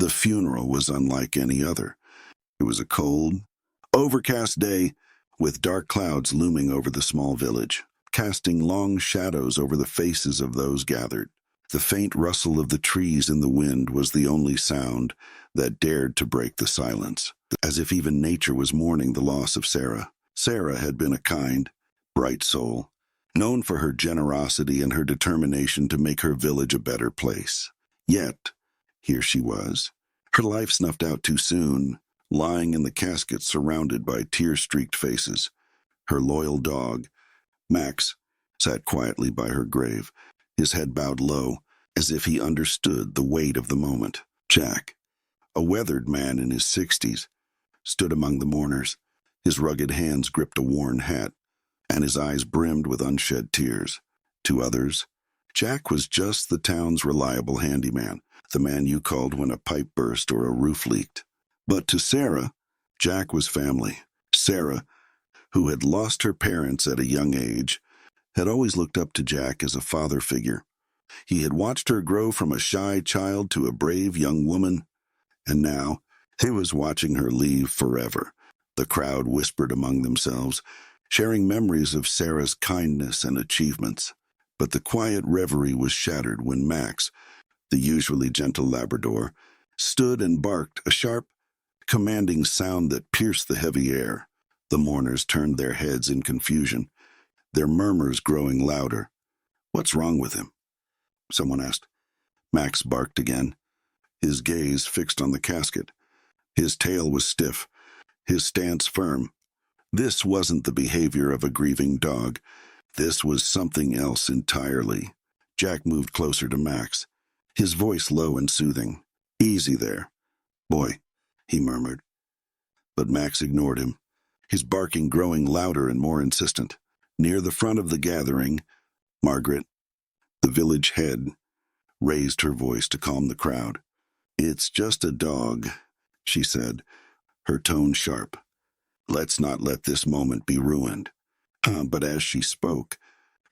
The funeral was unlike any other. It was a cold, overcast day with dark clouds looming over the small village, casting long shadows over the faces of those gathered. The faint rustle of the trees in the wind was the only sound that dared to break the silence, as if even nature was mourning the loss of Sarah. Sarah had been a kind, bright soul, known for her generosity and her determination to make her village a better place. Yet, here she was, her life snuffed out too soon, lying in the casket surrounded by tear-streaked faces. Her loyal dog, Max, sat quietly by her grave, his head bowed low, as if he understood the weight of the moment. Jack, a weathered man in his 60s, stood among the mourners. His rugged hands gripped a worn hat, and his eyes brimmed with unshed tears. To others, Jack was just the town's reliable handyman, the man you called when a pipe burst or a roof leaked. But to Sarah, Jack was family. Sarah, who had lost her parents at a young age, had always looked up to Jack as a father figure. He had watched her grow from a shy child to a brave young woman, and now he was watching her leave forever. The crowd whispered among themselves, sharing memories of Sarah's kindness and achievements. But the quiet reverie was shattered when Max, the usually gentle Labrador, stood and barked, a sharp, commanding sound that pierced the heavy air. The mourners turned their heads in confusion, their murmurs growing louder. "What's wrong with him?" someone asked. Max barked again, his gaze fixed on the casket. His tail was stiff, his stance firm. This wasn't the behavior of a grieving dog. This was something else entirely. Jack moved closer to Max, his voice low and soothing. "Easy there, boy," he murmured. But Max ignored him, his barking growing louder and more insistent. Near the front of the gathering, Margaret, the village head, raised her voice to calm the crowd. "It's just a dog," she said, her tone sharp. "Let's not let this moment be ruined." But as she spoke,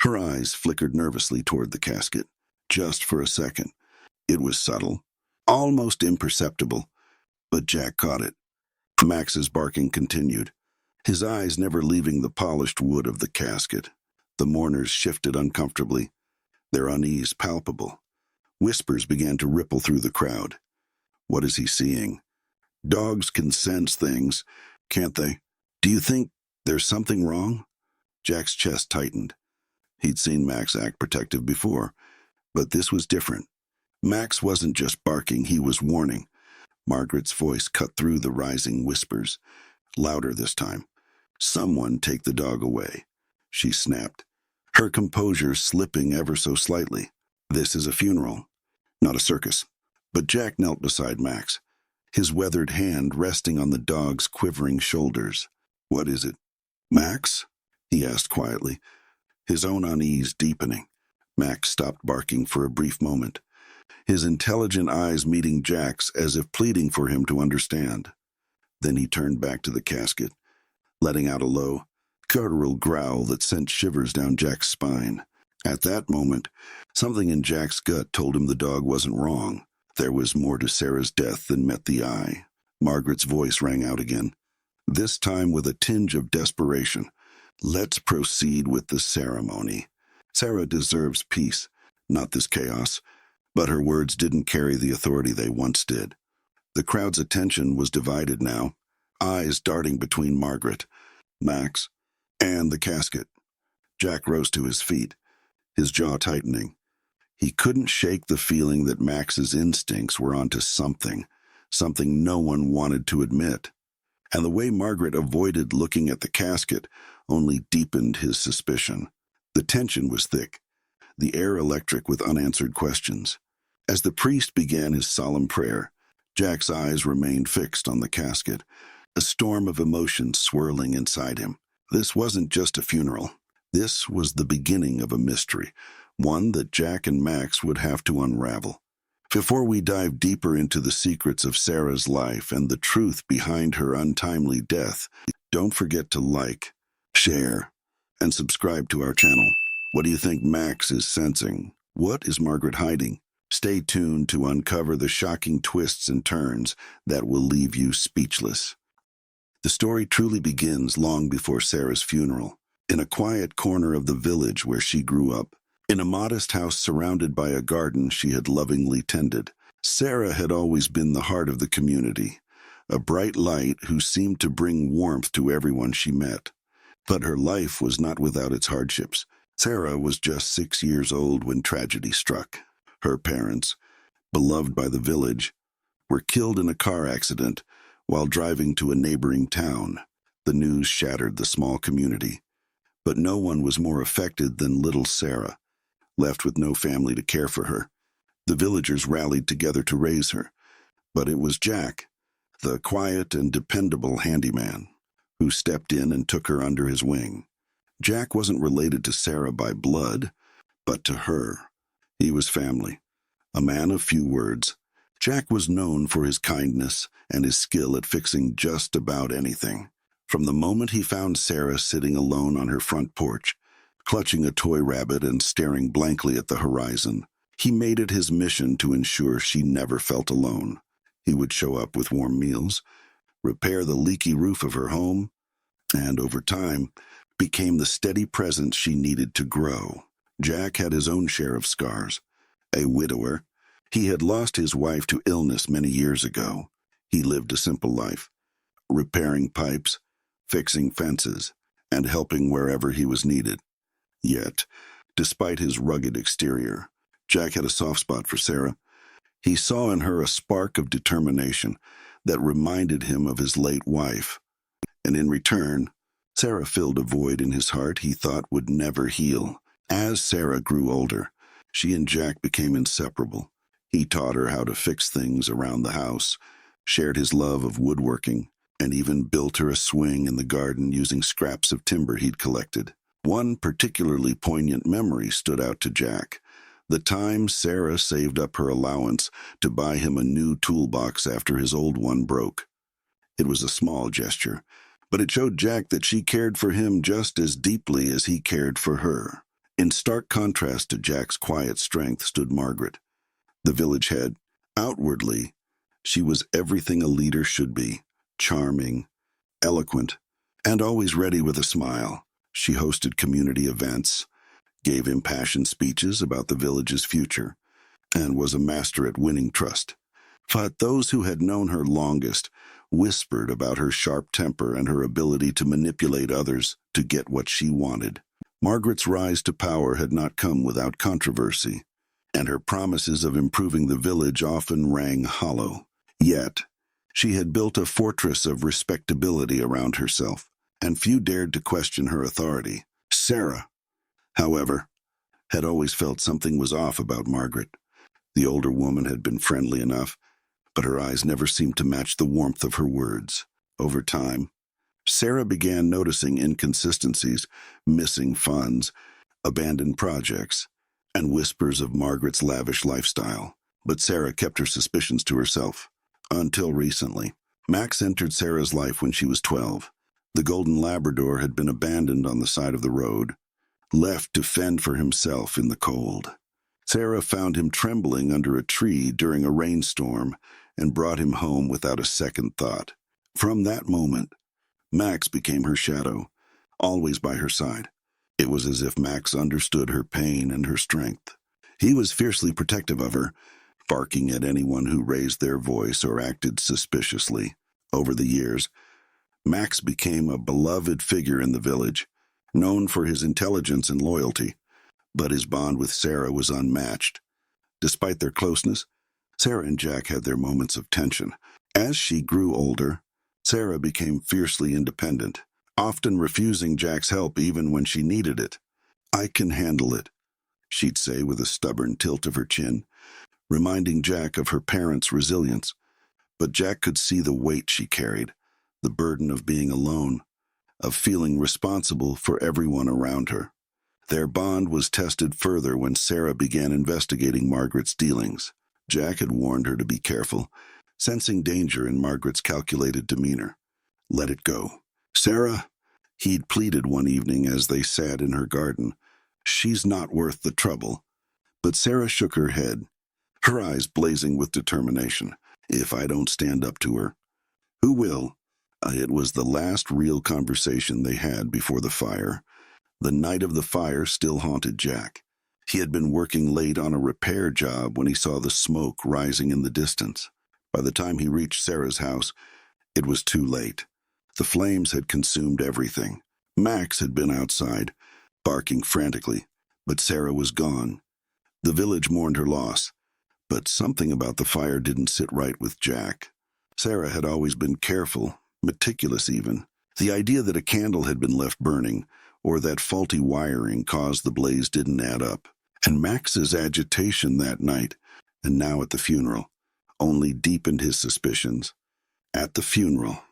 her eyes flickered nervously toward the casket, just for a second. It was subtle, almost imperceptible, but Jack caught it. Max's barking continued, his eyes never leaving the polished wood of the casket. The mourners shifted uncomfortably, their unease palpable. Whispers began to ripple through the crowd. "What is he seeing? Dogs can sense things, can't they? Do you think there's something wrong?" Jack's chest tightened. He'd seen Max act protective before, but this was different. Max wasn't just barking, he was warning. Margaret's voice cut through the rising whispers, louder this time. "Someone take the dog away," she snapped, her composure slipping ever so slightly. "This is a funeral, not a circus." But Jack knelt beside Max, his weathered hand resting on the dog's quivering shoulders. "What is it, Max?" he asked quietly, his own unease deepening. Max stopped barking for a brief moment, his intelligent eyes meeting Jack's as if pleading for him to understand. Then he turned back to the casket, letting out a low, guttural growl that sent shivers down Jack's spine. At that moment, something in Jack's gut told him the dog wasn't wrong. There was more to Sarah's death than met the eye. Margaret's voice rang out again, this time with a tinge of desperation. "Let's proceed with the ceremony. Sarah deserves peace, not this chaos." But her words didn't carry the authority they once did. The crowd's attention was divided now, eyes darting between Margaret, Max, and the casket. Jack rose to his feet, his jaw tightening. He couldn't shake the feeling that Max's instincts were onto something no one wanted to admit. And the way Margaret avoided looking at the casket only deepened his suspicion. The tension was thick, the air electric with unanswered questions. As the priest began his solemn prayer, Jack's eyes remained fixed on the casket, a storm of emotions swirling inside him. This wasn't just a funeral. This was the beginning of a mystery, one that Jack and Max would have to unravel. Before we dive deeper into the secrets of Sarah's life and the truth behind her untimely death, don't forget to like, share, and subscribe to our channel. What do you think Max is sensing? What is Margaret hiding? Stay tuned to uncover the shocking twists and turns that will leave you speechless. The story truly begins long before Sarah's funeral, in a quiet corner of the village where she grew up. In a modest house surrounded by a garden she had lovingly tended, Sarah had always been the heart of the community, a bright light who seemed to bring warmth to everyone she met. But her life was not without its hardships. Sarah was just 6 years old when tragedy struck. Her parents, beloved by the village, were killed in a car accident while driving to a neighboring town. The news shattered the small community, but no one was more affected than little Sarah, left with no family to care for her. The villagers rallied together to raise her, but it was Jack, the quiet and dependable handyman, who stepped in and took her under his wing. Jack wasn't related to Sarah by blood, but to her. He was family, a man of few words. Jack was known for his kindness and his skill at fixing just about anything. From the moment he found Sarah sitting alone on her front porch, clutching a toy rabbit and staring blankly at the horizon, he made it his mission to ensure she never felt alone. He would show up with warm meals, repair the leaky roof of her home, and over time, became the steady presence she needed to grow. Jack had his own share of scars. A widower, he had lost his wife to illness many years ago. He lived a simple life, repairing pipes, fixing fences, and helping wherever he was needed. Yet, despite his rugged exterior, Jack had a soft spot for Sarah. He saw in her a spark of determination that reminded him of his late wife. And in return, Sarah filled a void in his heart he thought would never heal. As Sarah grew older, she and Jack became inseparable. He taught her how to fix things around the house, shared his love of woodworking, and even built her a swing in the garden using scraps of timber he'd collected. One particularly poignant memory stood out to Jack: the time Sarah saved up her allowance to buy him a new toolbox after his old one broke. It was a small gesture, but it showed Jack that she cared for him just as deeply as he cared for her. In stark contrast to Jack's quiet strength stood Margaret, the village head. Outwardly, she was everything a leader should be: charming, eloquent, and always ready with a smile. She hosted community events, gave impassioned speeches about the village's future, and was a master at winning trust. But those who had known her longest whispered about her sharp temper and her ability to manipulate others to get what she wanted. Margaret's rise to power had not come without controversy, and her promises of improving the village often rang hollow. Yet, she had built a fortress of respectability around herself, and few dared to question her authority. Sarah, however, had always felt something was off about Margaret. The older woman had been friendly enough, but her eyes never seemed to match the warmth of her words. Over time, Sarah began noticing inconsistencies, missing funds, abandoned projects, and whispers of Margaret's lavish lifestyle. But Sarah kept her suspicions to herself. Until recently, Max entered Sarah's life when she was 12. The Golden Labrador had been abandoned on the side of the road, left to fend for himself in the cold. Sarah found him trembling under a tree during a rainstorm and brought him home without a second thought. From that moment, Max became her shadow, always by her side. It was as if Max understood her pain and her strength. He was fiercely protective of her, barking at anyone who raised their voice or acted suspiciously. Over the years, Max became a beloved figure in the village, known for his intelligence and loyalty, but his bond with Sarah was unmatched. Despite their closeness, Sarah and Jack had their moments of tension. As she grew older, Sarah became fiercely independent, often refusing Jack's help even when she needed it. "I can handle it," she'd say with a stubborn tilt of her chin, reminding Jack of her parents' resilience. But Jack could see the weight she carried, the burden of being alone, of feeling responsible for everyone around her. Their bond was tested further when Sarah began investigating Margaret's dealings. Jack had warned her to be careful, sensing danger in Margaret's calculated demeanor. "Let it go, Sarah," he'd pleaded one evening as they sat in her garden. "She's not worth the trouble." But Sarah shook her head. her eyes blazing with determination. If I don't stand up to her, who will? It was the last real conversation they had before the fire. The night of the fire still haunted Jack. He had been working late on a repair job when he saw the smoke rising in the distance. By the time he reached Sarah's house, it was too late. The flames had consumed everything. Max had been outside, barking frantically, but Sarah was gone. The village mourned her loss, but something about the fire didn't sit right with Jack. Sarah had always been careful, meticulous even. The idea that a candle had been left burning, or that faulty wiring caused the blaze didn't add up. And Max's agitation that night, and now at the funeral, only deepened his suspicions. At the funeral,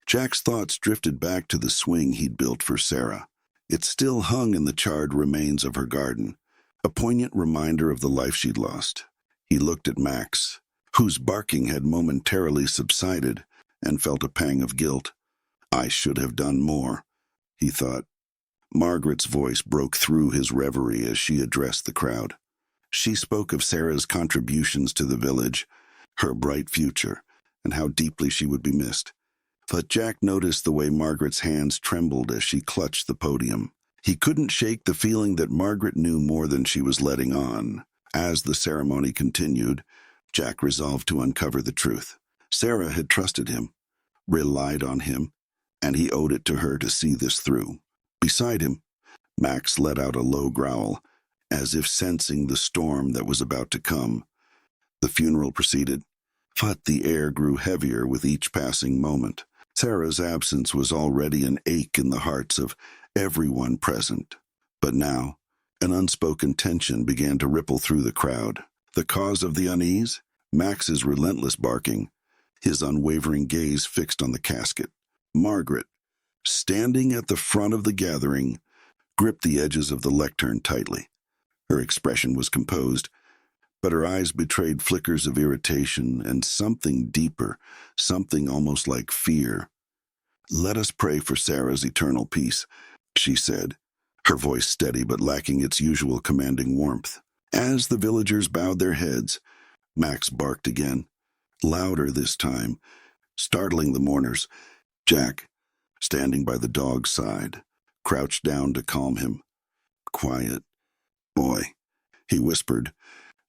Jack's thoughts drifted back to the swing he'd built for Sarah. It still hung in the charred remains of her garden, a poignant reminder of the life she'd lost. He looked at Max, whose barking had momentarily subsided, and felt a pang of guilt. I should have done more, he thought. Margaret's voice broke through his reverie as she addressed the crowd. She spoke of Sarah's contributions to the village, her bright future, and how deeply she would be missed. But Jack noticed the way Margaret's hands trembled as she clutched the podium. He couldn't shake the feeling that Margaret knew more than she was letting on. As the ceremony continued, Jack resolved to uncover the truth. Sarah had trusted him, relied on him, and he owed it to her to see this through. Beside him, Max let out a low growl, as if sensing the storm that was about to come. The funeral proceeded, but the air grew heavier with each passing moment. Sarah's absence was already an ache in the hearts of everyone present. But now, an unspoken tension began to ripple through the crowd. The cause of the unease? Max's relentless barking, his unwavering gaze fixed on the casket. Margaret, standing at the front of the gathering, gripped the edges of the lectern tightly. Her expression was composed, but her eyes betrayed flickers of irritation and something deeper, something almost like fear. "Let us pray for Sarah's eternal peace," she said, her voice steady but lacking its usual commanding warmth. As the villagers bowed their heads, Max barked again, louder this time, startling the mourners. Jack, standing by the dog's side, crouched down to calm him. "Quiet, boy," he whispered,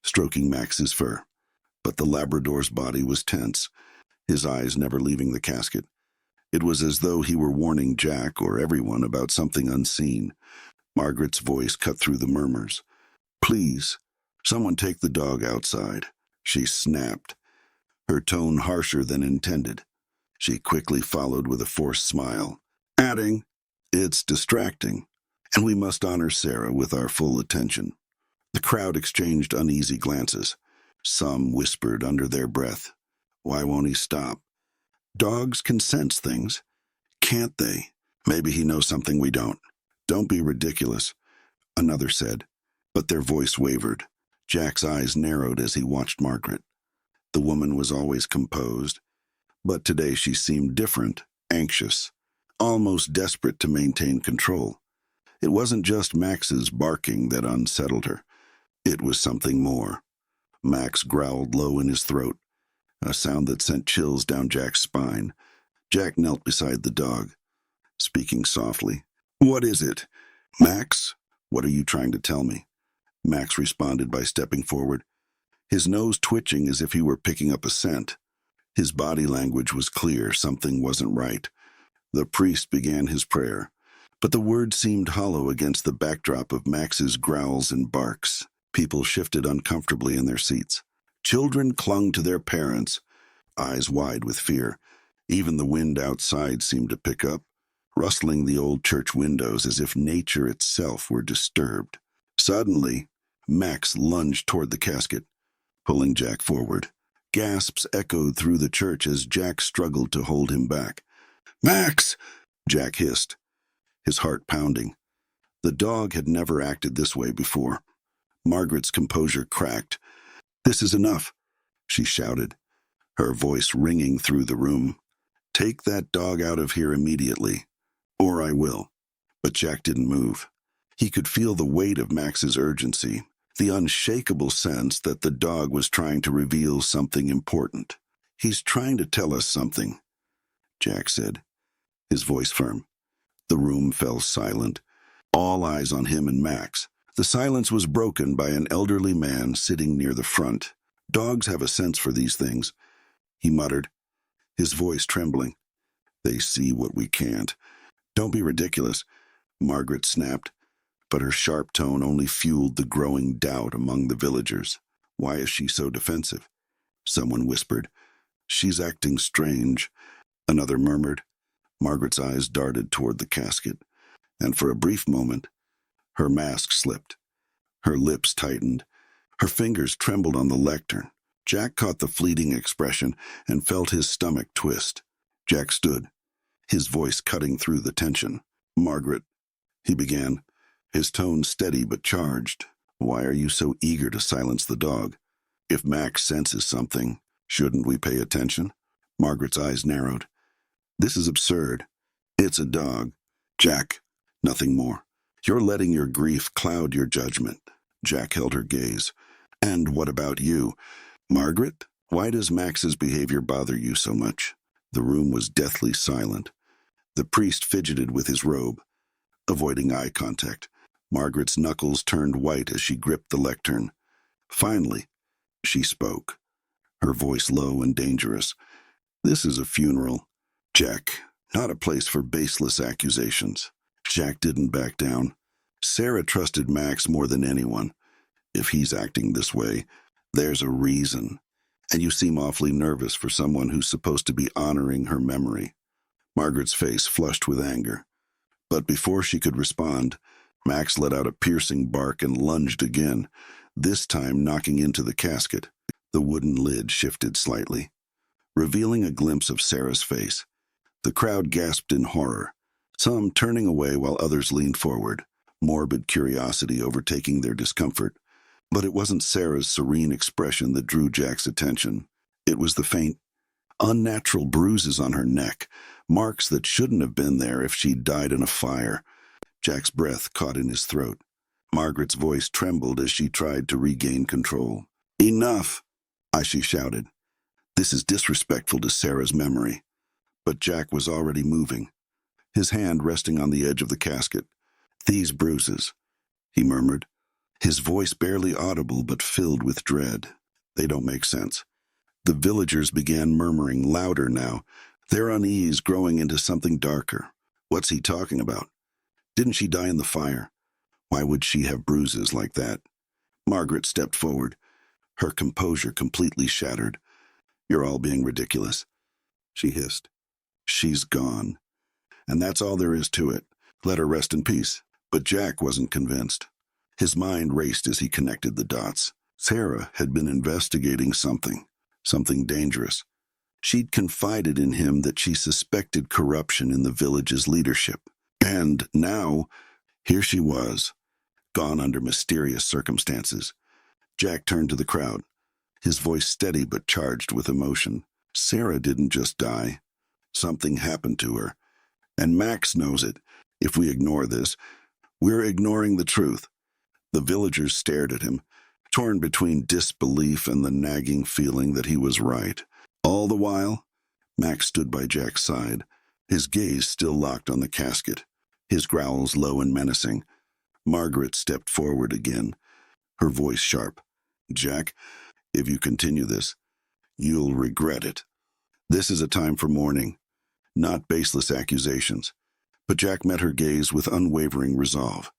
stroking Max's fur. But the Labrador's body was tense, his eyes never leaving the casket. It was as though he were warning Jack or everyone about something unseen. Margaret's voice cut through the murmurs. "Please, someone take the dog outside," she snapped, her tone harsher than intended. She quickly followed with a forced smile, adding, "It's distracting, and we must honor Sarah with our full attention." The crowd exchanged uneasy glances. Some whispered under their breath, "Why won't he stop?" Dogs can sense things, can't they? Maybe he knows something we don't. "Don't be ridiculous," another said, but their voice wavered. Jack's eyes narrowed as he watched Margaret. The woman was always composed, but today she seemed different, anxious, almost desperate to maintain control. It wasn't just Max's barking that unsettled her. It was something more. Max growled low in his throat, a sound that sent chills down Jack's spine. Jack knelt beside the dog, speaking softly. "What is it?" "Max, what are you trying to tell me?" Max responded by stepping forward, his nose twitching as if he were picking up a scent. His body language was clear, something wasn't right. The priest began his prayer, but the words seemed hollow against the backdrop of Max's growls and barks. People shifted uncomfortably in their seats. Children clung to their parents, eyes wide with fear. Even the wind outside seemed to pick up, rustling the old church windows as if nature itself were disturbed. Suddenly, Max lunged toward the casket, pulling Jack forward. Gasps echoed through the church as Jack struggled to hold him back. "Max!" Jack hissed, his heart pounding. The dog had never acted this way before. Margaret's composure cracked. "This is enough," she shouted, her voice ringing through the room. "Take that dog out of here immediately, or I will." But Jack didn't move. He could feel the weight of Max's urgency, the unshakable sense that the dog was trying to reveal something important. "He's trying to tell us something," Jack said, his voice firm. The room fell silent, all eyes on him and Max. The silence was broken by an elderly man sitting near the front. "Dogs have a sense for these things," he muttered, his voice trembling. "They see what we can't." "Don't be ridiculous," Margaret snapped, but her sharp tone only fueled the growing doubt among the villagers. "Why is she so defensive?" Someone whispered. "She's acting strange," another murmured. Margaret's eyes darted toward the casket, and for a brief moment, her mask slipped. Her lips tightened. Her fingers trembled on the lectern. Jack caught the fleeting expression and felt his stomach twist. Jack stood, his voice cutting through the tension. "Margaret," he began, his tone steady but charged. "Why are you so eager to silence the dog? If Max senses something, shouldn't we pay attention?" Margaret's eyes narrowed. "This is absurd. It's a dog." "Jack, nothing more. You're letting your grief cloud your judgment." Jack held her gaze. "And what about you? Margaret, why does Max's behavior bother you so much?" The room was deathly silent. The priest fidgeted with his robe, avoiding eye contact. Margaret's knuckles turned white as she gripped the lectern. Finally, she spoke, her voice low and dangerous. "This is a funeral, Jack, not a place for baseless accusations." Jack didn't back down. "Sarah trusted Max more than anyone. If he's acting this way, there's a reason. And you seem awfully nervous for someone who's supposed to be honoring her memory." Margaret's face flushed with anger. But before she could respond, Max let out a piercing bark and lunged again, this time knocking into the casket. The wooden lid shifted slightly, revealing a glimpse of Sarah's face. The crowd gasped in horror, some turning away while others leaned forward, morbid curiosity overtaking their discomfort. But it wasn't Sarah's serene expression that drew Jack's attention. It was the faint, unnatural bruises on her neck, marks that shouldn't have been there if she'd died in a fire. Jack's breath caught in his throat. Margaret's voice trembled as she tried to regain control. "Enough!" she shouted. "This is disrespectful to Sarah's memory." But Jack was already moving, his hand resting on the edge of the casket. "These bruises," he murmured, his voice barely audible but filled with dread. "They don't make sense." The villagers began murmuring louder now, their unease growing into something darker. "What's he talking about? Didn't she die in the fire? Why would she have bruises like that?" Margaret stepped forward, her composure completely shattered. "You're all being ridiculous," she hissed. "She's gone. And that's all there is to it. Let her rest in peace." But Jack wasn't convinced. His mind raced as he connected the dots. Sarah had been investigating something dangerous. She'd confided in him that she suspected corruption in the village's leadership. And now, here she was, gone under mysterious circumstances. Jack turned to the crowd, his voice steady but charged with emotion. "Sarah didn't just die. Something happened to her. And Max knows it. If we ignore this, we're ignoring the truth." The villagers stared at him, torn between disbelief and the nagging feeling that he was right. All the while, Max stood by Jack's side, his gaze still locked on the casket, his growls low and menacing. Margaret stepped forward again, her voice sharp. "Jack, if you continue this, you'll regret it. This is a time for mourning, not baseless accusations." But Jack met her gaze with unwavering resolve.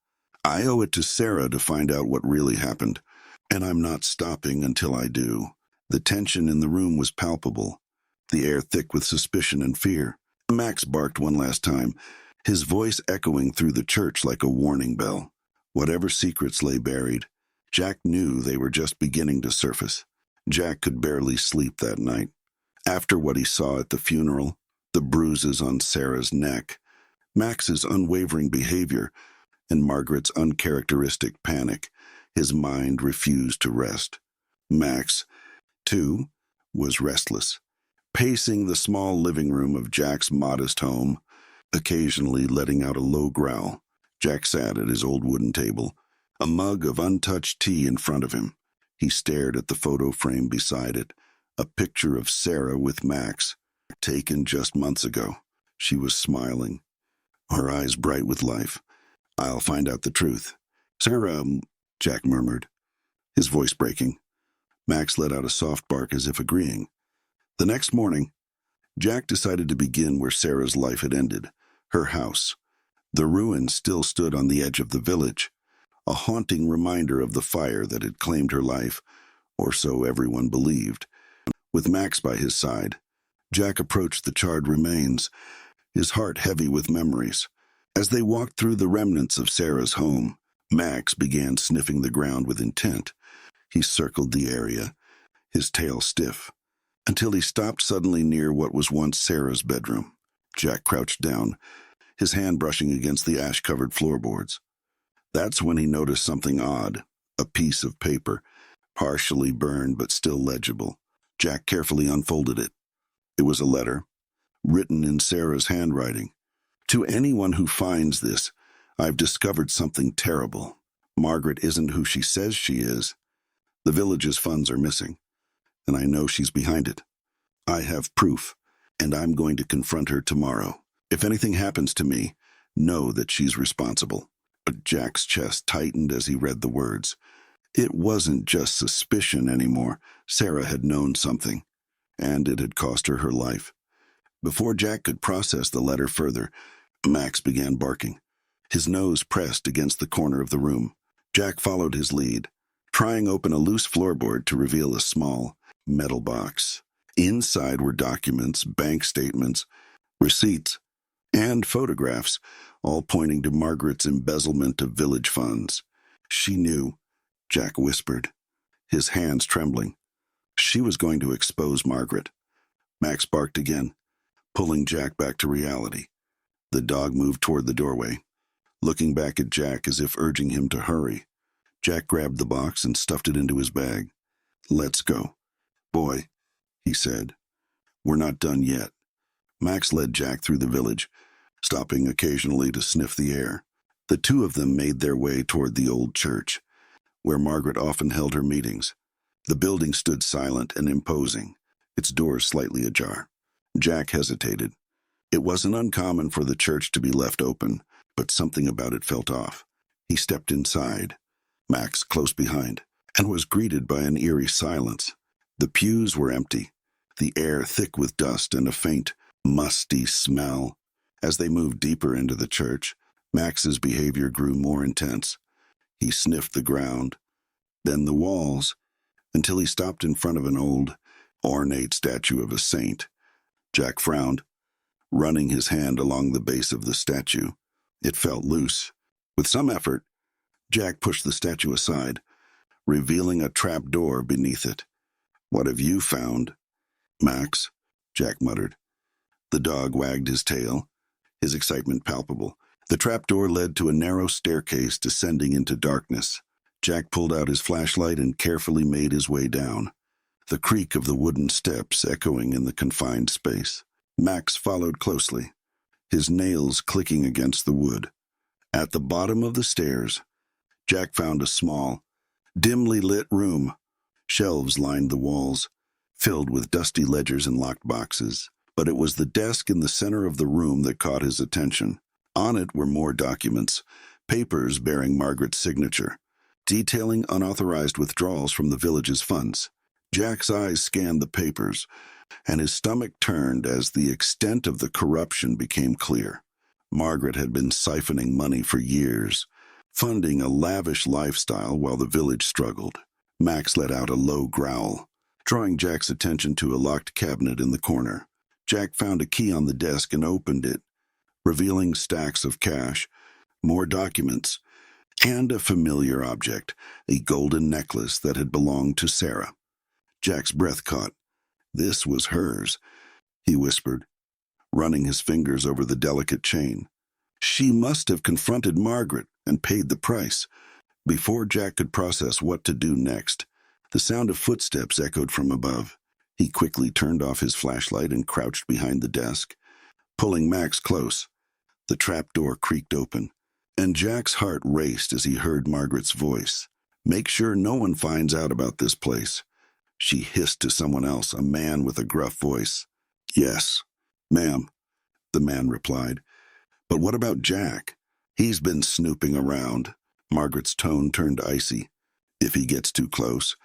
"I owe it to Sarah to find out what really happened, and I'm not stopping until I do." The tension in the room was palpable, the air thick with suspicion and fear. Max barked one last time, his voice echoing through the church like a warning bell. Whatever secrets lay buried, Jack knew they were just beginning to surface. Jack could barely sleep that night. After what he saw at the funeral, the bruises on Sarah's neck, Max's unwavering behavior, and Margaret's uncharacteristic panic, his mind refused to rest. Max, too, was restless, pacing the small living room of Jack's modest home, occasionally letting out a low growl. Jack sat at his old wooden table, a mug of untouched tea in front of him. He stared at the photo frame beside it, a picture of Sarah with Max, taken just months ago. She was smiling, her eyes bright with life. "I'll find out the truth." "Sarah," Jack murmured, his voice breaking. Max let out a soft bark as if agreeing. The next morning, Jack decided to begin where Sarah's life had ended, her house. The ruin still stood on the edge of the village, a haunting reminder of the fire that had claimed her life, or so everyone believed. With Max by his side, Jack approached the charred remains, his heart heavy with memories. As they walked through the remnants of Sarah's home, Max began sniffing the ground with intent. He circled the area, his tail stiff, until he stopped suddenly near what was once Sarah's bedroom. Jack crouched down, his hand brushing against the ash-covered floorboards. That's when he noticed something odd, a piece of paper, partially burned but still legible. Jack carefully unfolded it. It was a letter, written in Sarah's handwriting. "To anyone who finds this, I've discovered something terrible. Margaret isn't who she says she is. The village's funds are missing, and I know she's behind it. I have proof, and I'm going to confront her tomorrow. If anything happens to me, know that she's responsible." But Jack's chest tightened as he read the words. It wasn't just suspicion anymore. Sarah had known something, and it had cost her her life. Before Jack could process the letter further, Max began barking, his nose pressed against the corner of the room. Jack followed his lead, prying open a loose floorboard to reveal a small, metal box. Inside were documents, bank statements, receipts, and photographs, all pointing to Margaret's embezzlement of village funds. "She knew," Jack whispered, his hands trembling. She was going to expose Margaret. Max barked again, pulling Jack back to reality. The dog moved toward the doorway, looking back at Jack as if urging him to hurry. Jack grabbed the box and stuffed it into his bag. "Let's go." "Boy," he said, "we're not done yet." Max led Jack through the village, stopping occasionally to sniff the air. The two of them made their way toward the old church, where Margaret often held her meetings. The building stood silent and imposing, its doors slightly ajar. Jack hesitated. It wasn't uncommon for the church to be left open, but something about it felt off. He stepped inside, Max close behind, and was greeted by an eerie silence. The pews were empty, the air thick with dust and a faint, musty smell. As they moved deeper into the church, Max's behavior grew more intense. He sniffed the ground, then the walls, until he stopped in front of an old, ornate statue of a saint. Jack frowned, running his hand along the base of the statue. It felt loose. With some effort, Jack pushed the statue aside, revealing a trap door beneath it. "What have you found?" "Max," Jack muttered. The dog wagged his tail, his excitement palpable. The trapdoor led to a narrow staircase descending into darkness. Jack pulled out his flashlight and carefully made his way down, the creak of the wooden steps echoing in the confined space. Max followed closely, his nails clicking against the wood. At the bottom of the stairs, Jack found a small, dimly lit room. Shelves lined the walls, filled with dusty ledgers and locked boxes. But it was the desk in the center of the room that caught his attention. On it were more documents, papers bearing Margaret's signature, detailing unauthorized withdrawals from the village's funds. Jack's eyes scanned the papers, and his stomach turned as the extent of the corruption became clear. Margaret had been siphoning money for years, funding a lavish lifestyle while the village struggled. Max let out a low growl, drawing Jack's attention to a locked cabinet in the corner. Jack found a key on the desk and opened it, revealing stacks of cash, more documents, and a familiar object, a golden necklace that had belonged to Sarah. Jack's breath caught. This was hers, he whispered, running his fingers over the delicate chain. She must have confronted Margaret and paid the price. Before Jack could process what to do next, the sound of footsteps echoed from above. He quickly turned off his flashlight and crouched behind the desk, pulling Max close. The trapdoor creaked open, And Jack's heart raced as he heard Margaret's voice. "Make sure no one finds out about this place," she hissed to someone else, a man with a gruff voice. "Yes, ma'am," the man replied. "But what about Jack? He's been snooping around." Margaret's tone turned icy. "If he gets too close,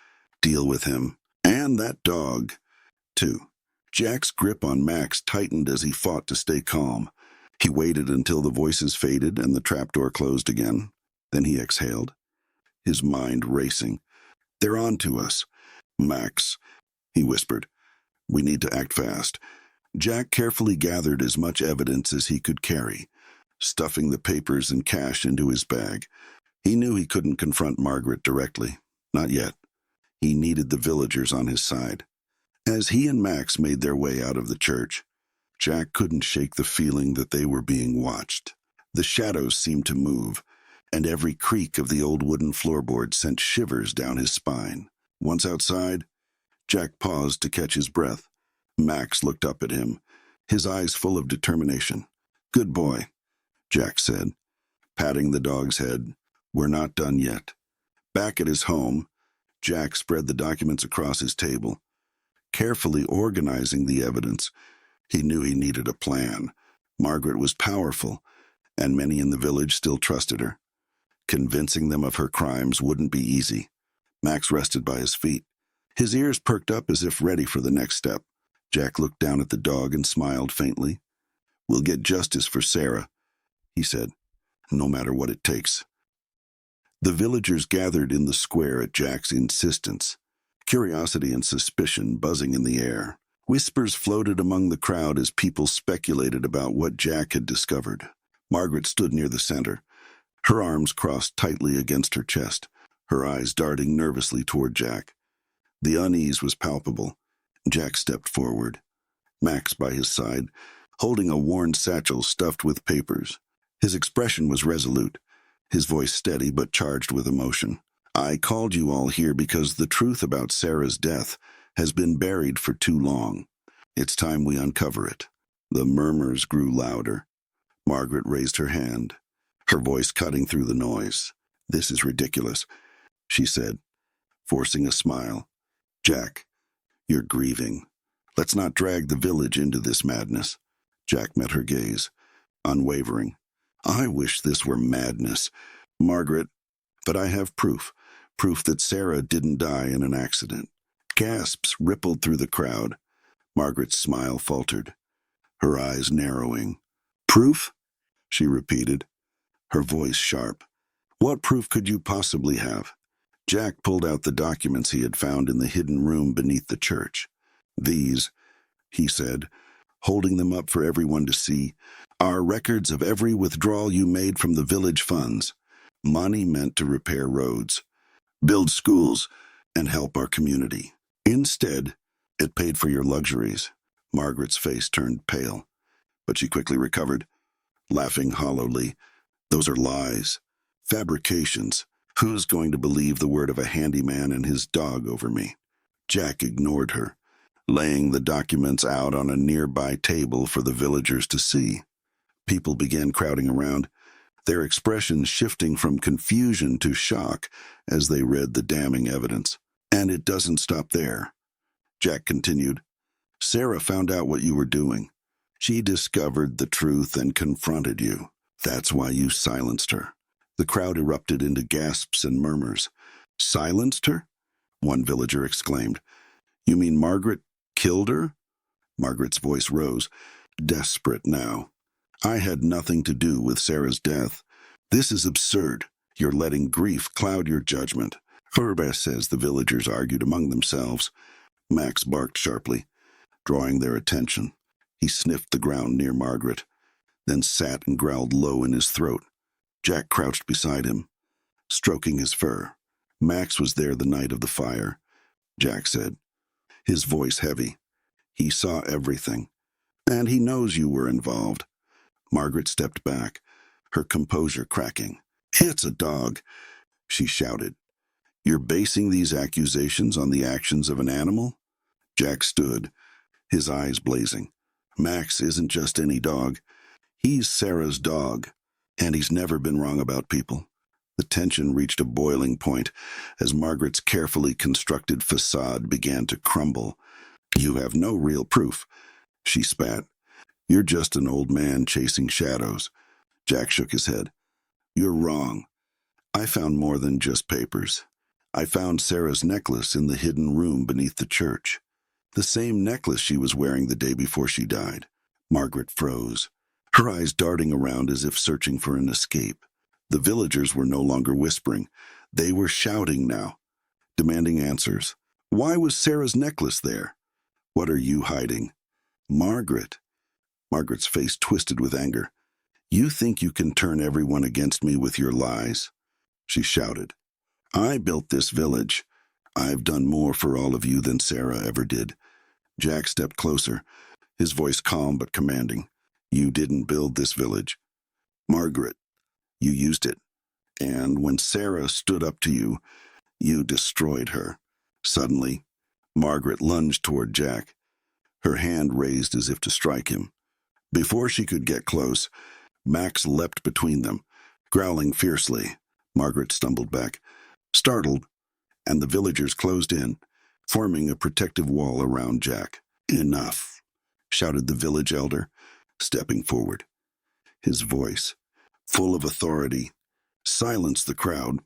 deal with him. And that dog, too." Jack's grip on Max tightened as he fought to stay calm. He waited until the voices faded and the trapdoor closed again. Then he exhaled, his mind racing. "They're on to us. Max," he whispered. "We need to act fast." Jack carefully gathered as much evidence as he could carry, stuffing the papers and cash into his bag. He knew he couldn't confront Margaret directly. Not yet. He needed the villagers on his side. As he and Max made their way out of the church, Jack couldn't shake the feeling that they were being watched. The shadows seemed to move, and every creak of the old wooden floorboard sent shivers down his spine. Once outside, Jack paused to catch his breath. Max looked up at him, his eyes full of determination. "Good boy," Jack said, patting the dog's head. "We're not done yet." Back at his home, Jack spread the documents across his table, carefully organizing the evidence. He knew he needed a plan. Margaret was powerful, and many in the village still trusted her. Convincing them of her crimes wouldn't be easy. Max rested by his feet, his ears perked up as if ready for the next step. Jack looked down at the dog and smiled faintly. "We'll get justice for Sarah," he said, "no matter what it takes." The villagers gathered in the square at Jack's insistence, curiosity and suspicion buzzing in the air. Whispers floated among the crowd as people speculated about what Jack had discovered. Margaret stood near the center, her arms crossed tightly against her chest, her eyes darting nervously toward Jack. The unease was palpable. Jack stepped forward, Max by his side, holding a worn satchel stuffed with papers. His expression was resolute, his voice steady but charged with emotion. "I called you all here because the truth about Sarah's death has been buried for too long. It's time we uncover it." The murmurs grew louder. Margaret raised her hand, her voice cutting through the noise. "This is ridiculous," she said, forcing a smile. "Jack, you're grieving. Let's not drag the village into this madness." Jack met her gaze, unwavering. "I wish this were madness, Margaret, but I have proof that Sarah didn't die in an accident." Gasps rippled through the crowd. Margaret's smile faltered, her eyes narrowing. "Proof?" she repeated, her voice sharp. "What proof could you possibly have?" Jack pulled out the documents he had found in the hidden room beneath the church. "These," he said, holding them up for everyone to see, "are records of every withdrawal you made from the village funds. Money meant to repair roads, build schools, and help our community. Instead, it paid for your luxuries." Margaret's face turned pale, but she quickly recovered, laughing hollowly. "Those are lies, fabrications. Who's going to believe the word of a handyman and his dog over me?" Jack ignored her, laying the documents out on a nearby table for the villagers to see. People began crowding around, their expressions shifting from confusion to shock as they read the damning evidence. "And it doesn't stop there," Jack continued. "Sarah found out what you were doing. She discovered the truth and confronted you. That's why you silenced her." The crowd erupted into gasps and murmurs. "Silenced her?" one villager exclaimed. "You mean Margaret killed her?" Margaret's voice rose, desperate now. "I had nothing to do with Sarah's death. This is absurd. You're letting grief cloud your judgment." "Herba says," the villagers argued among themselves. Max barked sharply, drawing their attention. He sniffed the ground near Margaret, then sat and growled low in his throat. Jack crouched beside him, stroking his fur. "Max was there the night of the fire," Jack said, his voice heavy. "He saw everything, and he knows you were involved." Margaret stepped back, her composure cracking. "It's a dog," she shouted. "You're basing these accusations on the actions of an animal?" Jack stood, his eyes blazing. "Max isn't just any dog. He's Sarah's dog. And he's never been wrong about people. The tension reached a boiling point as Margaret's carefully constructed facade began to crumble. "You have no real proof," she spat. "You're just an old man chasing shadows." Jack shook his head. "You're wrong. I found more than just papers. I found Sarah's necklace in the hidden room beneath the church. The same necklace she was wearing the day before she died." Margaret froze, her eyes darting around as if searching for an escape. The villagers were no longer whispering. They were shouting now, demanding answers. Why was Sarah's necklace there? "What are you hiding?" "Margaret." Margaret's face twisted with anger. "You think you can turn everyone against me with your lies?" She shouted. "I built this village. I've done more for all of you than Sarah ever did." Jack stepped closer, his voice calm but commanding. "You didn't build this village, Margaret. You used it. And when Sarah stood up to you, you destroyed her." Suddenly, Margaret lunged toward Jack, her hand raised as if to strike him. Before she could get close, Max leapt between them, growling fiercely. Margaret stumbled back, startled, and the villagers closed in, forming a protective wall around Jack. "Enough," shouted the village elder, stepping forward. His voice, full of authority, silenced the crowd.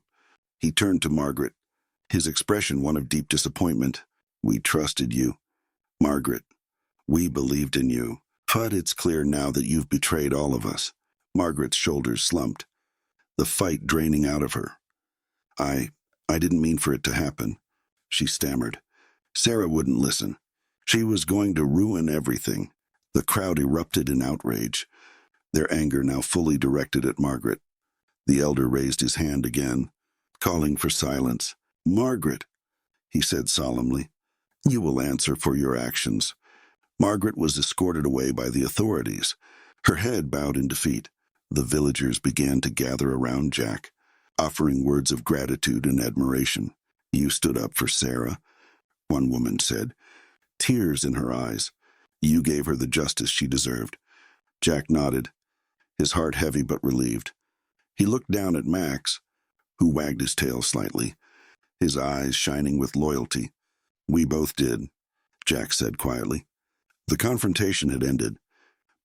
He turned to Margaret, his expression one of deep disappointment. "We trusted you, Margaret. We believed in you. But it's clear now that you've betrayed all of us." Margaret's shoulders slumped, the fight draining out of her. I didn't mean for it to happen," she stammered. "Sarah wouldn't listen. She was going to ruin everything." The crowd erupted in outrage, their anger now fully directed at Margaret. The elder raised his hand again, calling for silence. "Margaret," he said solemnly, "you will answer for your actions." Margaret was escorted away by the authorities, her head bowed in defeat. The villagers began to gather around Jack, offering words of gratitude and admiration. "You stood up for Sarah," one woman said, tears in her eyes. "You gave her the justice she deserved." Jack nodded, his heart heavy but relieved. He looked down at Max, who wagged his tail slightly, his eyes shining with loyalty. "We both did," Jack said quietly. The confrontation had ended,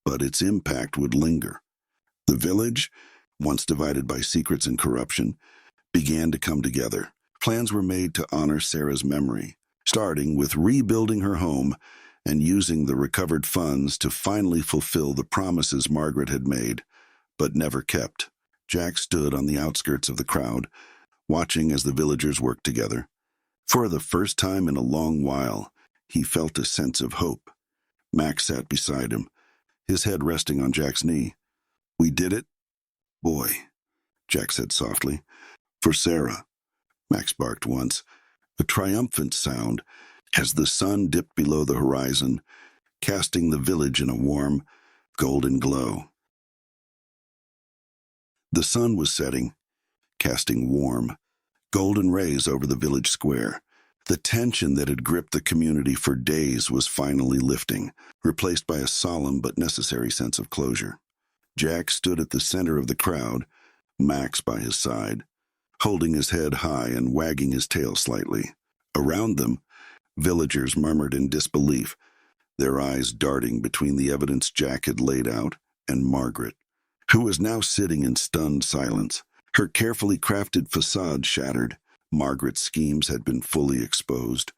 but its impact would linger. The village, once divided by secrets and corruption, began to come together. Plans were made to honor Sarah's memory, starting with rebuilding her home and using the recovered funds to finally fulfill the promises Margaret had made, but never kept. Jack stood on the outskirts of the crowd, watching as the villagers worked together. For the first time in a long while, he felt a sense of hope. Max sat beside him, his head resting on Jack's knee. "We did it, boy," Jack said softly. "For Sarah," Max barked once, a triumphant sound, as the sun dipped below the horizon, casting the village in a warm, golden glow. The sun was setting, casting warm, golden rays over the village square. The tension that had gripped the community for days was finally lifting, replaced by a solemn but necessary sense of closure. Jack stood at the center of the crowd, Max by his side, holding his head high and wagging his tail slightly. Around them, villagers murmured in disbelief, their eyes darting between the evidence Jack had laid out and Margaret, who was now sitting in stunned silence, her carefully crafted facade shattered. Margaret's schemes had been fully exposed.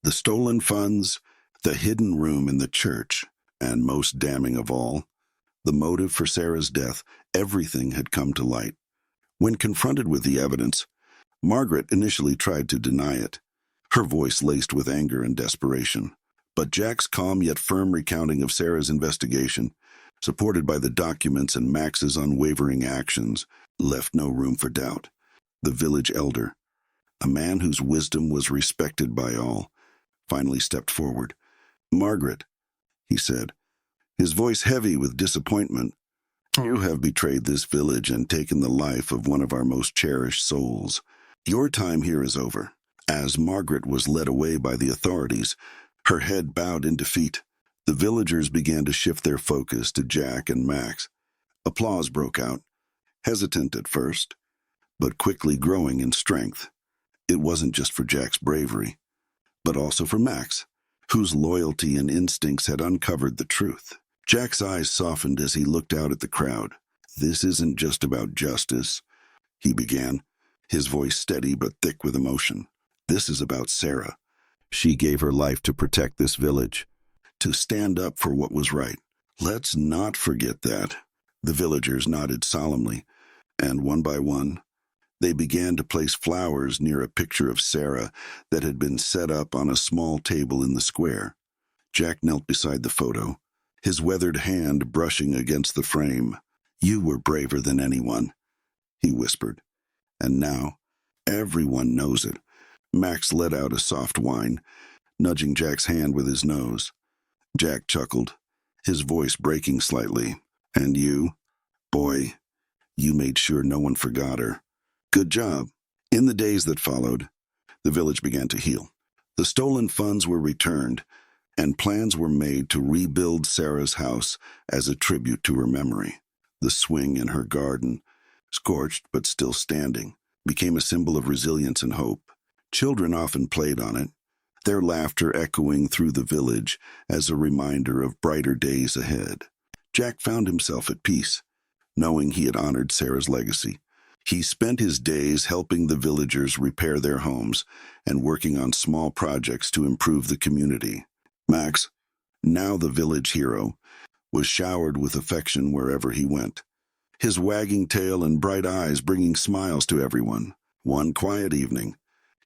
The stolen funds, the hidden room in the church, and most damning of all, the motive for Sarah's death, everything had come to light. When confronted with the evidence, Margaret initially tried to deny it, her voice laced with anger and desperation. But Jack's calm yet firm recounting of Sarah's investigation, supported by the documents and Max's unwavering actions, left no room for doubt. The village elder, a man whose wisdom was respected by all, finally stepped forward. "Margaret," he said, his voice heavy with disappointment, "you have betrayed this village and taken the life of one of our most cherished souls. Your time here is over." As Margaret was led away by the authorities, her head bowed in defeat, the villagers began to shift their focus to Jack and Max. Applause broke out, hesitant at first, but quickly growing in strength. It wasn't just for Jack's bravery, but also for Max, whose loyalty and instincts had uncovered the truth. Jack's eyes softened as he looked out at the crowd. "This isn't just about justice," he began, his voice steady but thick with emotion. "This is about Sarah. She gave her life to protect this village, to stand up for what was right. Let's not forget that." The villagers nodded solemnly, and one by one, they began to place flowers near a picture of Sarah that had been set up on a small table in the square. Jack knelt beside the photo, his weathered hand brushing against the frame. "You were braver than anyone," he whispered. "And now, everyone knows it." Max let out a soft whine, nudging Jack's hand with his nose. Jack chuckled, his voice breaking slightly. "And you, boy, you made sure no one forgot her. Good job." In the days that followed, the village began to heal. The stolen funds were returned, and plans were made to rebuild Sarah's house as a tribute to her memory. The swing in her garden, scorched but still standing, became a symbol of resilience and hope. Children often played on it, their laughter echoing through the village as a reminder of brighter days ahead. Jack found himself at peace, knowing he had honored Sarah's legacy. He spent his days helping the villagers repair their homes and working on small projects to improve the community. Max, now the village hero, was showered with affection wherever he went, his wagging tail and bright eyes bringing smiles to everyone. One quiet evening,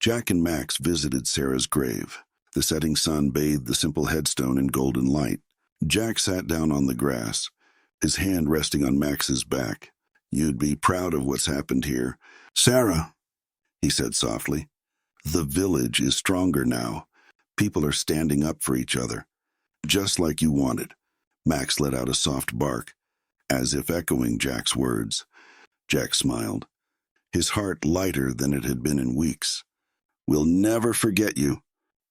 Jack and Max visited Sarah's grave. The setting sun bathed the simple headstone in golden light. Jack sat down on the grass, his hand resting on Max's back. "You'd be proud of what's happened here, Sarah," he said softly. "The village is stronger now. People are standing up for each other, just like you wanted." Max let out a soft bark, as if echoing Jack's words. Jack smiled, his heart lighter than it had been in weeks. "We'll never forget you,"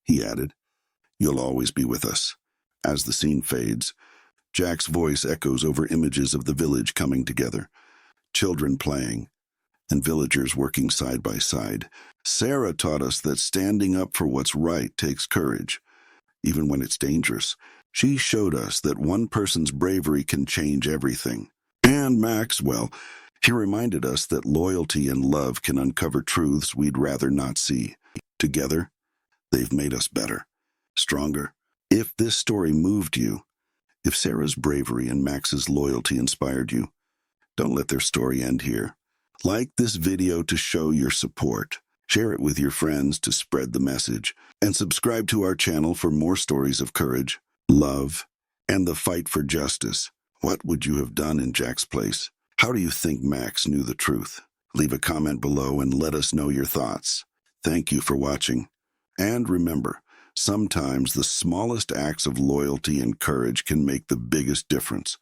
he added. "You'll always be with us." As the scene fades, Jack's voice echoes over images of the village coming together, children playing, and villagers working side by side. Sarah taught us that standing up for what's right takes courage, even when it's dangerous. She showed us that one person's bravery can change everything. And Max, well, he reminded us that loyalty and love can uncover truths we'd rather not see. Together, they've made us better, stronger. If this story moved you, if Sarah's bravery and Max's loyalty inspired you, don't let their story end here. Like this video to show your support. Share it with your friends to spread the message. And subscribe to our channel for more stories of courage, love, and the fight for justice. What would you have done in Jack's place? How do you think Max knew the truth? Leave a comment below and let us know your thoughts. Thank you for watching. And remember, sometimes the smallest acts of loyalty and courage can make the biggest difference.